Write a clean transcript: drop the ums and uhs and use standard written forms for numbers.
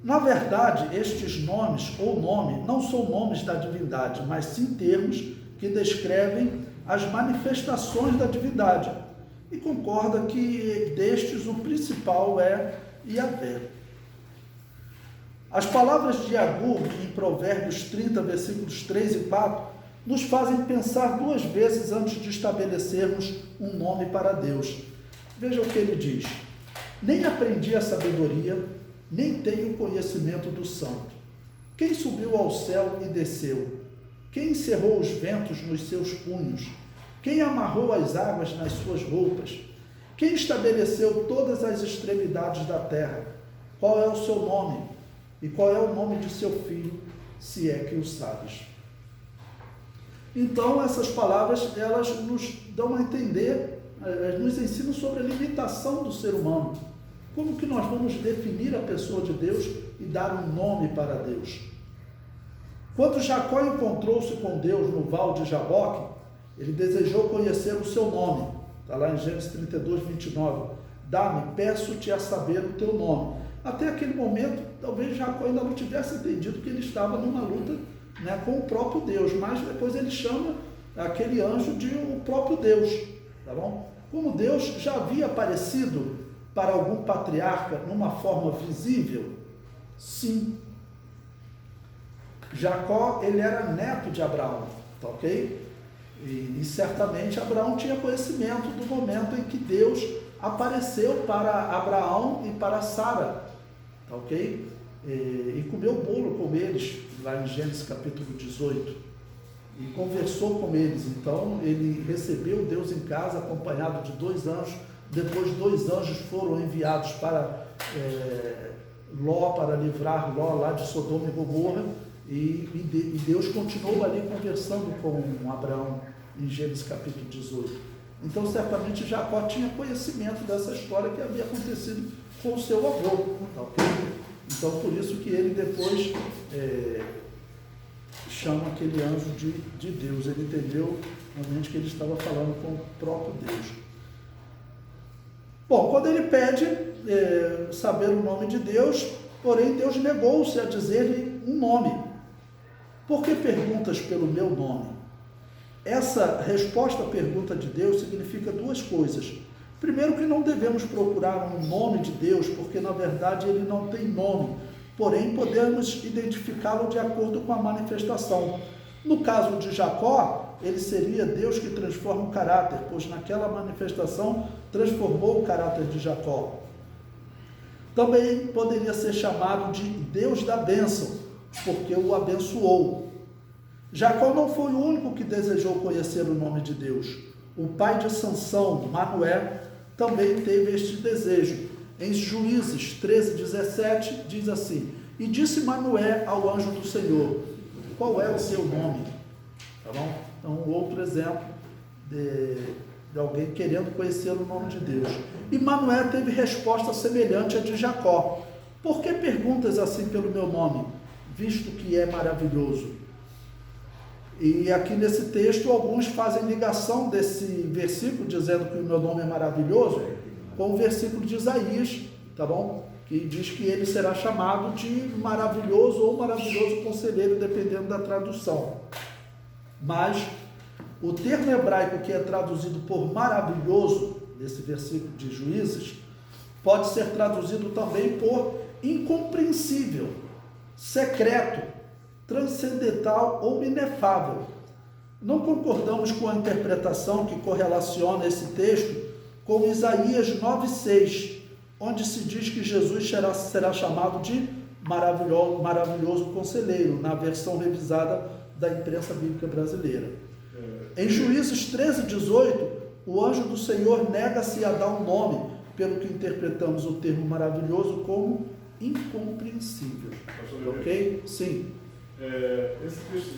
Na verdade, estes nomes ou nome não são nomes da divindade, mas sim termos que descrevem as manifestações da divindade. E concorda que destes o principal é Yahvé. As palavras de Agur, em Provérbios 30, versículos 3 e 4, nos fazem pensar duas vezes antes de estabelecermos um nome para Deus. Veja o que ele diz: nem aprendi a sabedoria, nem tenho conhecimento do santo. Quem subiu ao céu e desceu? Quem encerrou os ventos nos seus punhos? Quem amarrou as águas nas suas roupas? Quem estabeleceu todas as extremidades da terra? Qual é o seu nome? E qual é o nome de seu filho, se é que o sabes? Então, essas palavras, elas nos dão a entender, nos ensinam sobre a limitação do ser humano. Como que nós vamos definir a pessoa de Deus e dar um nome para Deus? Quando Jacó encontrou-se com Deus no Val de Jaboque, ele desejou conhecer o seu nome. Está lá em Gênesis 32, 29. Dá-me, peço-te a saber o teu nome. Até aquele momento, talvez Jacó ainda não tivesse entendido que ele estava numa luta, né, com o próprio Deus, mas depois ele chama aquele anjo de o próprio Deus, tá bom? Como Deus já havia aparecido para algum patriarca numa forma visível? Sim. Jacó, ele era neto de Abraão, tá ok? E certamente Abraão tinha conhecimento do momento em que Deus apareceu para Abraão e para Sara, tá ok? E comeu bolo com eles, lá em Gênesis capítulo 18, e conversou com eles. Então ele recebeu Deus em casa, acompanhado de 2 anjos. Depois 2 anjos foram enviados para Ló, para livrar Ló lá de Sodoma e Gomorra, e Deus continuou ali conversando com Abraão em Gênesis capítulo 18. Então certamente Jacó tinha conhecimento dessa história que havia acontecido com o seu avô, tá ok? Então por isso que ele depois chama aquele anjo de Deus. Ele entendeu realmente que ele estava falando com o próprio Deus. Bom, quando ele pede saber o nome de Deus, porém Deus negou-se a dizer-lhe um nome. Por que perguntas pelo meu nome? Essa resposta à pergunta de Deus significa 2 coisas. Primeiro, que não devemos procurar um nome de Deus, porque na verdade ele não tem nome, porém podemos identificá-lo de acordo com a manifestação. No caso de Jacó, ele seria Deus que transforma o caráter, pois naquela manifestação transformou o caráter de Jacó. Também poderia ser chamado de Deus da bênção, porque o abençoou. Jacó não foi o único que desejou conhecer o nome de Deus. O pai de Sansão, Manoé, também teve este desejo. Em Juízes 13, 17, diz assim: e disse Manoé ao anjo do Senhor: qual é o seu nome? Tá bom? Então, outro exemplo de alguém querendo conhecer o nome de Deus. E Manoé teve resposta semelhante à de Jacó: por que perguntas assim pelo meu nome, visto que é maravilhoso? E aqui nesse texto, alguns fazem ligação desse versículo, dizendo que o meu nome é maravilhoso, com o versículo de Isaías, tá bom? Que diz que ele será chamado de maravilhoso ou maravilhoso conselheiro, dependendo da tradução. Mas o termo hebraico que é traduzido por maravilhoso, nesse versículo de Juízes, pode ser traduzido também por incompreensível, secreto, transcendental ou inefável. Não concordamos com a interpretação que correlaciona esse texto com Isaías 9,6, onde se diz que Jesus será chamado de maravilhoso conselheiro, na versão revisada da imprensa bíblica brasileira. Em Juízes 13:18, o anjo do Senhor nega-se a dar um nome, pelo que interpretamos o termo maravilhoso como incompreensível. Ok? Sim. Esse texto